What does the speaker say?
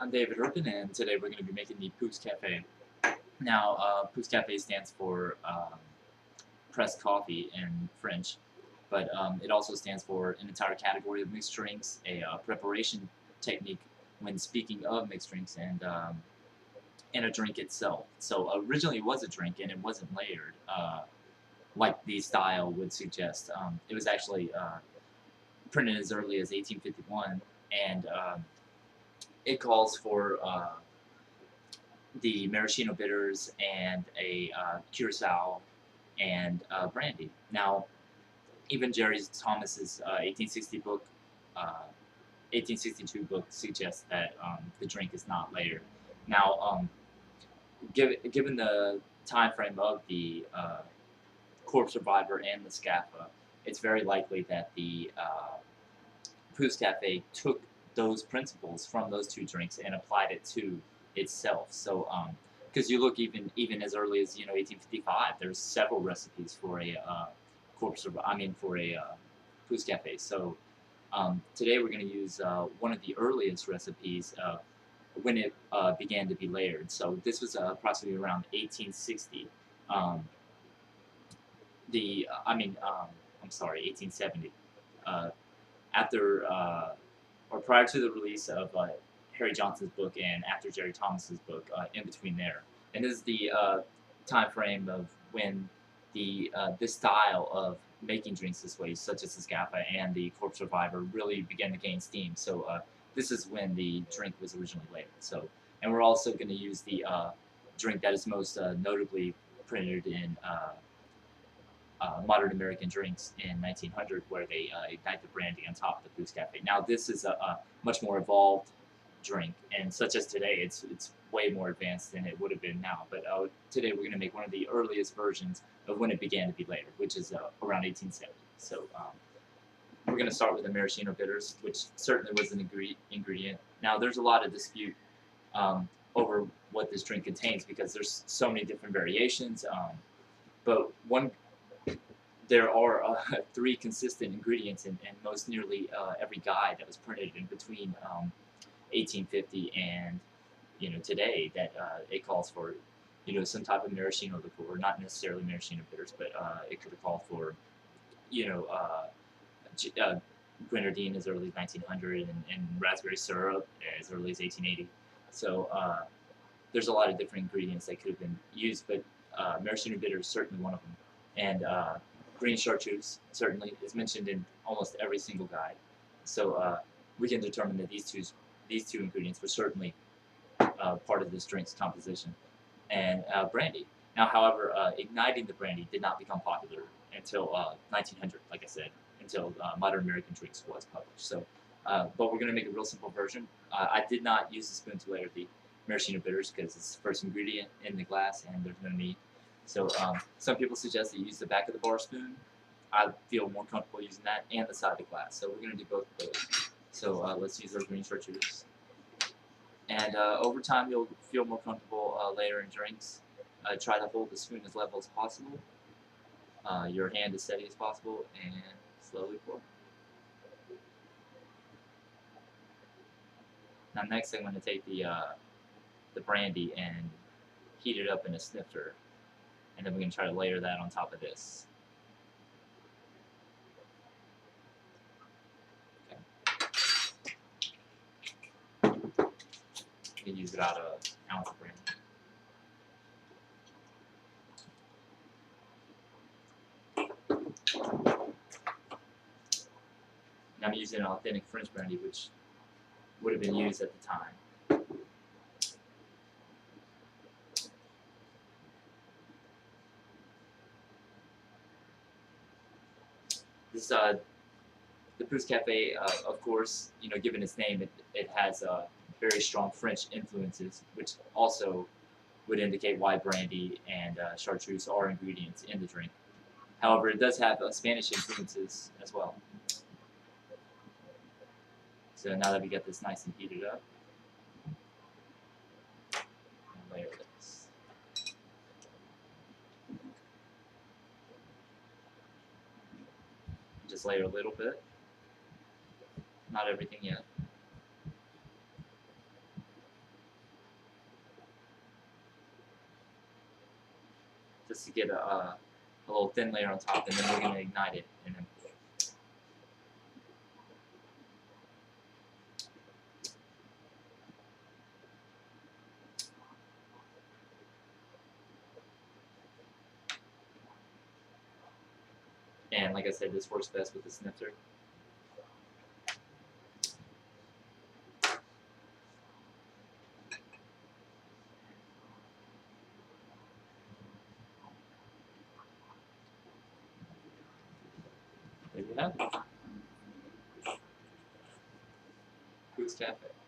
I'm David Urban, and today we're going to be making the Pousse Cafe. Now, Pousse Cafe stands for pressed coffee in French, but it also stands for an entire category of mixed drinks, a preparation technique when speaking of mixed drinks, and a drink itself. So originally it was a drink, and it wasn't layered, like the style would suggest. It was actually printed as early as 1851, and it calls for the maraschino bitters and a curacao and brandy. Now, even Jerry Thomas's 1860 book, 1862 book suggests that the drink is not layered. Now, given the time frame of the corpse survivor and the scaffa, it's very likely that the Pousse Cafe took those principles from those two drinks and applied it to itself. So, because you look even as early as 1855, there's several recipes for a for a Pousse Cafe. So today we're going to use one of the earliest recipes when it began to be layered. So this was approximately around 1860. Um, the I mean, I'm sorry, 1870. Uh, after or prior to the release of Harry Johnson's book and after Jerry Thomas's book, in between there. And this is the time frame of when the this style of making drinks this way, such as the Scaffa and the Corpse Survivor, really began to gain steam. So this is when the drink was originally layered. So, and we're also going to use the drink that is most notably printed in modern American drinks in 1900, where they ignite the brandy on top of the Pousse Cafe. Now, this is a much more evolved drink, and such as today, it's way more advanced than it would have been now. But today, we're going to make one of the earliest versions of when it began to be layered, which is around 1870. So we're going to start with the maraschino bitters, which certainly was an ingredient. Now, there's a lot of dispute over what this drink contains because there's so many different variations. But there are three consistent ingredients in most nearly every guide that was printed in between 1850 and today that it calls for some type of maraschino liqueur, not necessarily maraschino bitters, but it could have called for you know uh, grenadine as early as 1900 and raspberry syrup as early as 1880. So there's a lot of different ingredients that could have been used, but maraschino bitter is certainly one of them. And green chartreuse certainly is mentioned in almost every single guide. So we can determine that these two ingredients were certainly part of this drink's composition. And brandy. Now, however, igniting the brandy did not become popular until 1900, like I said, until Modern American Drinks was published. So, but we're going to make a real simple version. I did not use the spoon to layer the maraschino bitters because it's the first ingredient in the glass and there's no need. So some people suggest that you use the back of the bar spoon. I feel more comfortable using that and the side of the glass. So we're going to do both of those. So let's use our green chartreuse. And over time, you'll feel more comfortable layering drinks. Try to hold the spoon as level as possible. Your hand as steady as possible, and slowly pour. Now next, I'm going to take the brandy and heat it up in a snifter, and then we're going to try to layer that on top of this. You can use about an ounce of brandy. And I'm using an authentic French brandy, which would have been used at the time. This the Pousse Cafe, of course, given its name, it has very strong French influences, which also would indicate why brandy and chartreuse are ingredients in the drink. However, it does have Spanish influences as well. So now that we get this nice and heated up, I'll layer this. Just layer a little bit, not everything yet. just to get a little thin layer on top, and then we're going to ignite it. And then and like I said, this works best with the snifter. There you have it. Pousse Cafe.